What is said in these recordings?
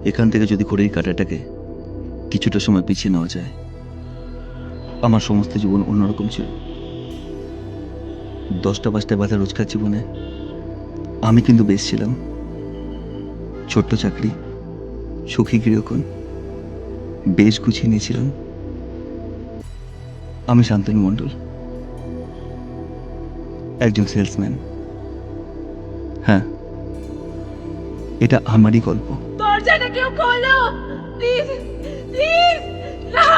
এখান থেকে যদি ঘড়ির কাঁটাটাকে কিছুটা সময় পিছিয়ে নেওয়া যায়, আমার সমস্ত জীবন অন্যরকম ছিল। 10টা-5টায় বাঁধা রোজকার জীবনে আমি কিন্তু বেশ ছিলাম। ছোট্ট চাকরি, সুখী গৃহকোণ, বেশ গুছিয়ে নিয়েছিলাম। আমি শান্তনু মণ্ডল, একজন সেলসম্যান। হ্যাঁ, এটা আমারই গল্প। দরজাটা কেউ খোলো প্লিজ, প্লিজ। না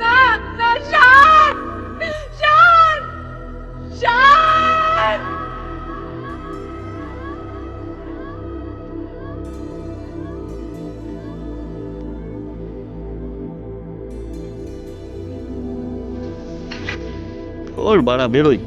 না না, শান, শান, শান। ওর বাড়া বেরোই।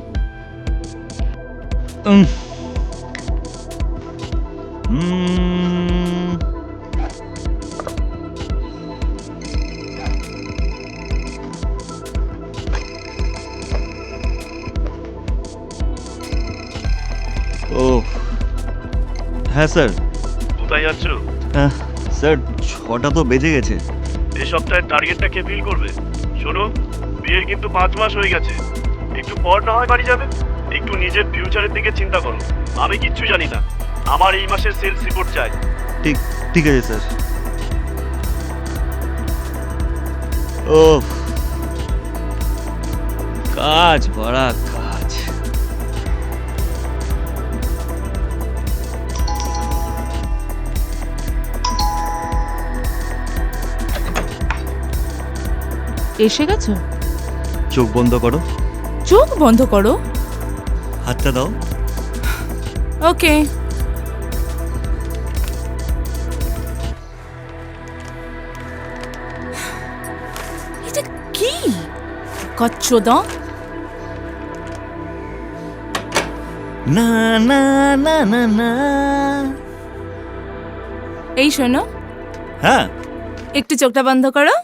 ও হ্যাঁ স্যার। কোথায় যাচ্ছ? হ্যাঁ স্যার, 6টা তো বেজে গেছে। এই সপ্তাহের টার্গেটটা কে ফিল করবে? শোনো, বিয়ের কিন্তু 5 মাস হয়ে গেছে। একটু পর না হয় বাড়ি যাবে। একটু নিজের ফিউচারের দিকে চিন্তা করো। আমি কিচ্ছু জানি না, আমার এই মাসের সেলস রিপোর্ট চাই। ঠিক আছে স্যার। ও কাজ বড়া কাজ। এসে গেছো? চোখ বন্ধ করো। চোখ বন্ধ করো? হাতটা দাও। ওকে। এটা কি কচ্চোদা? না না না না না। এই শোনো, হ্যাঁ। একটু চোখটা বন্ধ করো।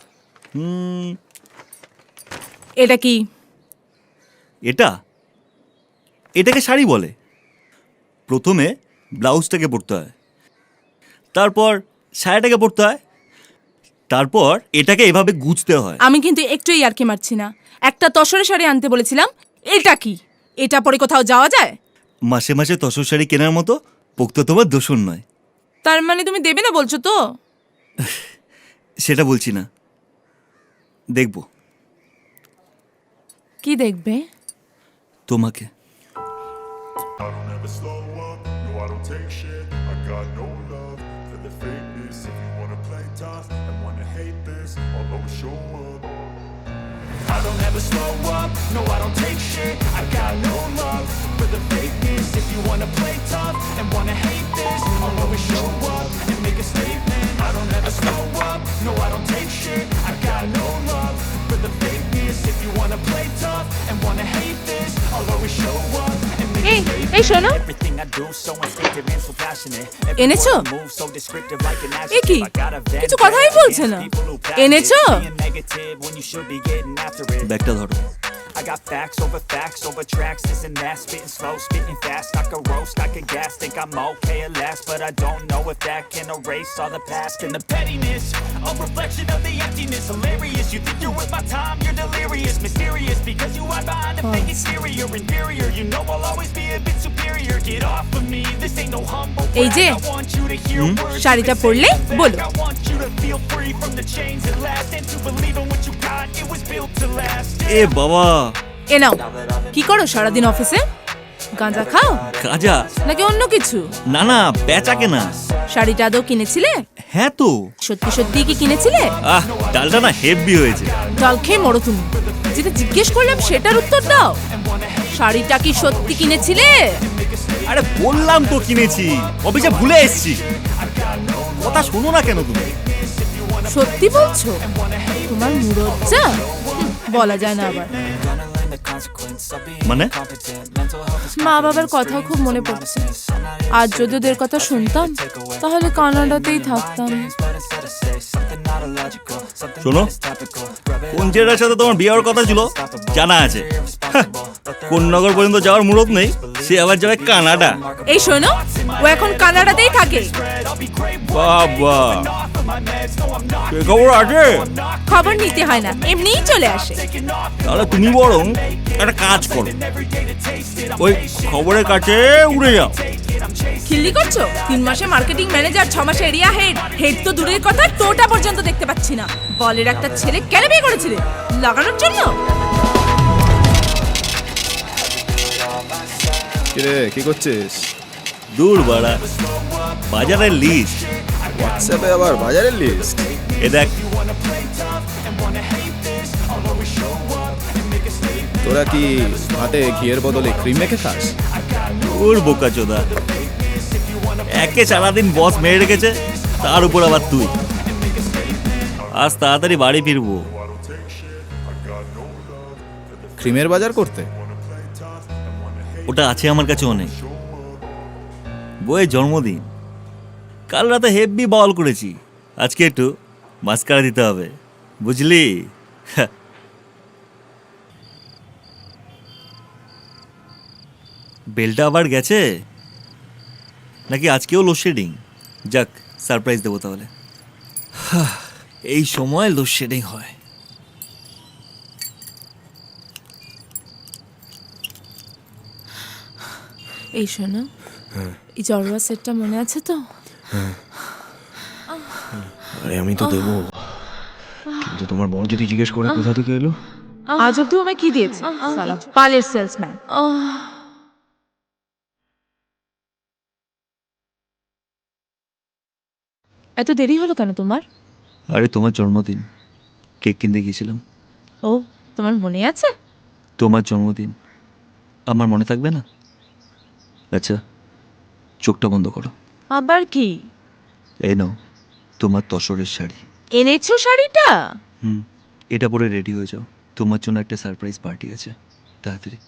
এটা কি? এটাকে শাড়ি বলে। প্রথমে ব্লাউজটাকে পরতে হয়, তারপর শাড়িটাকে পরতে হয়, তারপর এটাকে এভাবে গুছতে হয়। আমি কিন্তু একটু ইয়ার্কি মারছি না। একটা তসরে শাড়ি আনতে বলেছিলাম। এটা কি? এটা পরে কোথাও যাওয়া যায়? মাসে মাসে তসর শাড়ি কেনার মতো পোক্ত তোমার দোষণ নয়। তার মানে তুমি দেবে না বলছো তো? সেটা বলছি না, দেখবো। কি দেখবে? তোমাকে। I don't ever slow up, no I don't take shit. I got no love for the fakeness. If you wanna play tough and wanna hate this, I'll always show up. I don't ever slow up, no I don't take shit. I got no love for the fakeness. If you wanna play tough and wanna hate this, I'll always show up and make a statement. I don't ever slow up, no I don't take shit. I got no love for the fakeness. If you wanna play tough and wanna hate this, I'll always show up and make a statement. এই শোনো, Everything I do so instinctive and so passionate. এনেছো? Every word I move so descriptive like an এ কি? adjective. I got a vendetta কিছু কথাই বলছে না। against people who এনেছো? patent being negative when you should be getting after it. ব্যাগটা ধরো। I got facts over tracks, this and that, spitting slow, spitting fast. I could roast, I could gas, think I'm okay at last, but I don't know if that can erase all the past and the pettiness. A reflection of the emptiness, hilarious. You think you're worth my time, you're delirious, mysterious because you hide behind a fake exterior, inferior. You know I'll always be a bit superior. Get off of me, this ain't no humble brag. এই যে, I want you to hear words শাড়িটা that পরলে say বলো। I want you to feel free from the chains that last and to believe in what you got. It was built to last. এ বাবা, এ নাও। কি করো সারাদিন অফিসে? গাঁজা খাও কাজা? নাকি অন্য কিছু? না না, বেচা কেনা। শাড়িটা আদৌ কিনেছিলে? হ্যাঁ তো। সত্যি সত্যি কি কিনেছিলে? ডালটা না হেভি হয়েছে। ডাল খেয়ে মরো তুমি। যেটা জিজ্ঞেস করলাম সেটার উত্তর দাও। শাড়িটা কি সত্যি কিনেছিলে? আরে বললাম তো কিনেছি, অফিসে ভুলে এসেছি। কথা শোনো না কেন তুমি? সত্যি বলছো? তোমার মুরজ্জা? বলা যায় না আবার। Gonna learn the consequences. মানে মা বাবার কথাও খুব মনে পড়ছে। আর যদি ওদের কথা শুনতাম তাহলে কানাডাতেই থাকতাম। শোনো, কোন জেলার সাথে তোমার বিয়ে হওয়ার কথা ছিল জানা আছে। কোন নগর পর্যন্ত যাওয়ার মুরত নেই, সে আবার যাবে কানাডা। এই শোনো, ও এখন কানাডাতেই থাকে। বাবা, সে খবর আছে? খবর নিতে হয় না, এমনিই চলে আসে। তাহলে তুমি বরং একটা কাজ করো, ওই খবরের কাছে উড়ে যাও। খিল্লি করছো? 3 মাসে মার্কেটিং ম্যানেজার, 6 মাসে এরিয়া হেড তো দূরের কথা, টোটা পর্যন্ত দেখতে পাচ্ছি না। বলের একটা ছেলে কেন বিয়ে করেছিলে? লাগানোর জন্য? কিরে, কি করছিস? দূর বাড়া, বাজারের লিস্ট। হোয়াটসঅ্যাপে আবার বাজারের লিস্ট? এ দেখ, তোরা কি ভাতে ঘিয়ের বদলে ক্রিম মেখে খাস? ওর বোকা চোদা, একে সারাদিন বস মেরে রেখেছে, তার উপর আবার তুই। আজ তাড়াতাড়ি বাড়ি ফিরবো। ক্রিমের বাজার করতে? ওটা আছে আমার কাছে অনেক। বইয়ের জন্মদিন, কাল রাতে হেভি বল করেছি, আজকে একটু মাস্কারা দিতে হবে, বুঝলি? বেলটা আবার গেছে নাকি আজকেও লোডশেডিং? যাক, সারপ্রাইজ দেবো তাহলে। এই সময় লোডশেডিং হয়। এই শোনো, এই জড়োয়া সেটটা মনে আছে তো? আরে আমি তো দেবো, কিন্তু তোমার বোন যদি জিজ্ঞেস করে কোথা থেকে এলো। আজ অব্দি আমায় কি দিয়েছে? সালা বালের সেলসম্যান। এত দেরি হলো কেন তোমার? আরে তোমার জন্মদিন, কেক কিনতে গিয়েছিলাম। ও, তোমার মনে আছে? তোমার জন্মদিন আমার মনে থাকবে না? আচ্ছা, চোখটা বন্ধ করো। আবার কি? এই নাও তোমার তসরের শাড়ি। এনেছো শাড়িটা? এটা পরে রেডি হয়ে যাও, তোমার জন্য একটা সারপ্রাইজ পার্টি আছে, তাড়াতাড়ি।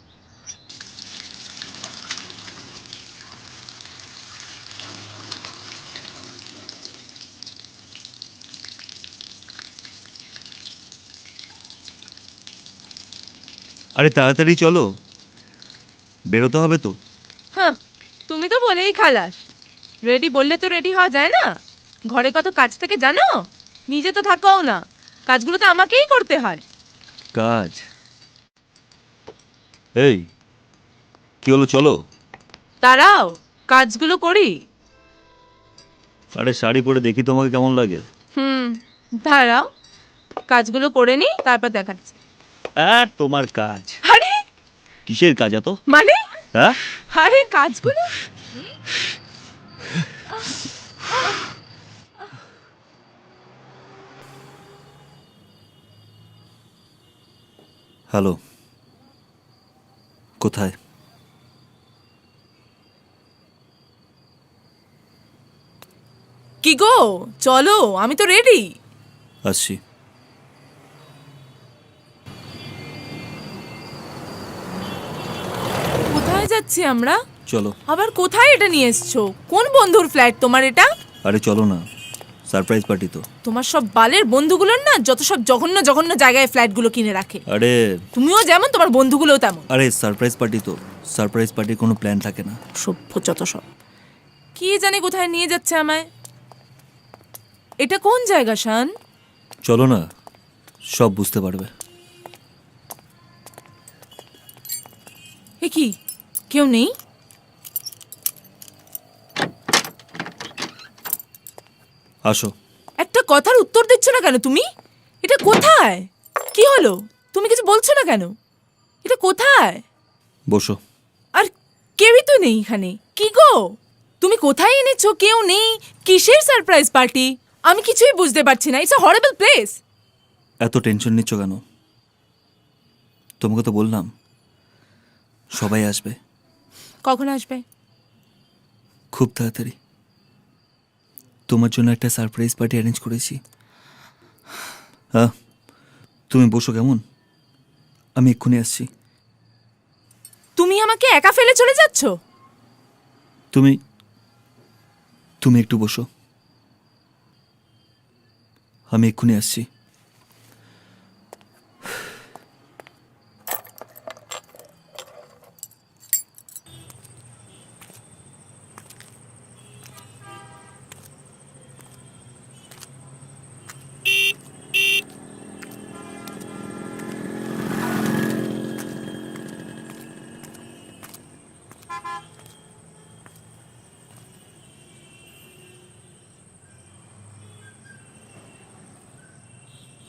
আরে তাড়াতাড়ি চলো, বেরোতে হবে তো। হ্যাঁ, তুমি তো বলেই খালাস। রেডি বললে তো রেডি হওয়া যায় না। ঘরে কত কাজ থাকে জানো? নিজে তো থাকোও না, কাজগুলো তো আমাকেই করতে হয়। কাজ? এই কি হলো, চলো। দাঁড়াও, কাজগুলো করি। আরে শাড়ি পরে দেখি তোমাকে কেমন লাগে। দাঁড়াও, কাজগুলো করে নি, তারপর দেখাচ্ছি। আর তোমার কাজ? আরে কিসের কাজ এত? মানে? হ্যাঁ, আরে কাজগুলো। হ্যালো, কোথায়? কি গো, চলো, আমি তো রেডি। আসছি। কোথায় যাচ্ছি আমরা? চলো। আবার কোথায় এটা নিয়ে এসছো? কোন বন্ধুর ফ্ল্যাট তোমার এটা? আরে চলো না, সারপ্রাইজ পার্টি তো। তোমার সব বালের বন্ধুগুলোর না যত সব জঘন্য জঘন্য জায়গায় ফ্ল্যাটগুলো কিনে রাখে। আরে তুমিও যেমন, তোমার বন্ধুগুলোও তেমন। আরে সারপ্রাইজ পার্টি তো, সারপ্রাইজ পার্টির কোনো প্ল্যান থাকে না। সভ্য যত সব। কি জানি কোথায় নিয়ে যাচ্ছে আমায়। এটা কোন জায়গা শান? চলো না, সব বুঝতে পারবে। এ কি, কেউ নেই? আসো। একটা কথার উত্তর দিচ্ছ না কেন তুমি? এটা কোথায়? কি হলো, তুমি কিছু বলছো না কেন? এটা কোথায়? বসো। আর কেউই তো নেই এখানে। কি গো, তুমি কোথায় এনেছো? কেউ নেই, কিসের সারপ্রাইজ পার্টি? আমি কিছুই বুঝতে পারছি না। It's a horrible place. এত টেনশন নিচ্ছ কেন? তোমাকে তো বললাম সবাই আসবে। কখন আসবে? খুব তাড়াতাড়ি। তোমার জন্য একটা সারপ্রাইজ পার্টি অ্যারেঞ্জ করেছি। হ্যাঁ, তুমি বসো কেমন, আমি এক্ষুনি আসছি। তুমি আমাকে একা ফেলে চলে যাচ্ছ? তুমি তুমি একটু বসো, আমি এক্ষুনি আসছি।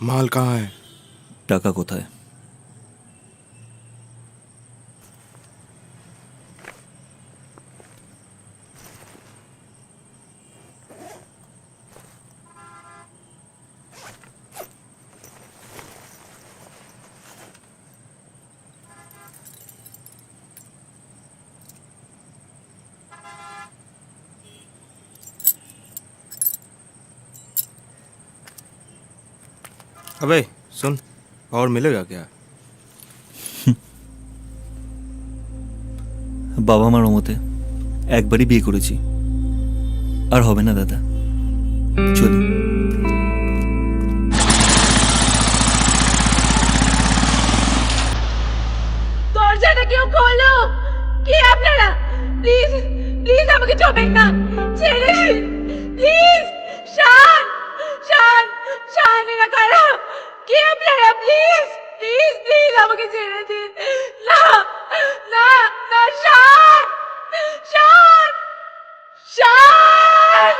माल कहाँ है? টাকা কোথায়? अबे सुन, और मिलेगा क्या? বাবা মার মতে একবারই বিয়ে করেছি, আর হবে না দাদা, চলি। দরজাটা কেউ খোলো! কি আপনারা? প্লিজ প্লিজ আমাকে ছোবেন না, ছেড়ে দিন প্লিজ। শান, শান, শান, এরা কারা? কি আপনারা? প্লিজ প্লিজ প্লিজ আমাকে ছেড়ে দিন। না না না, শান, শান, শান!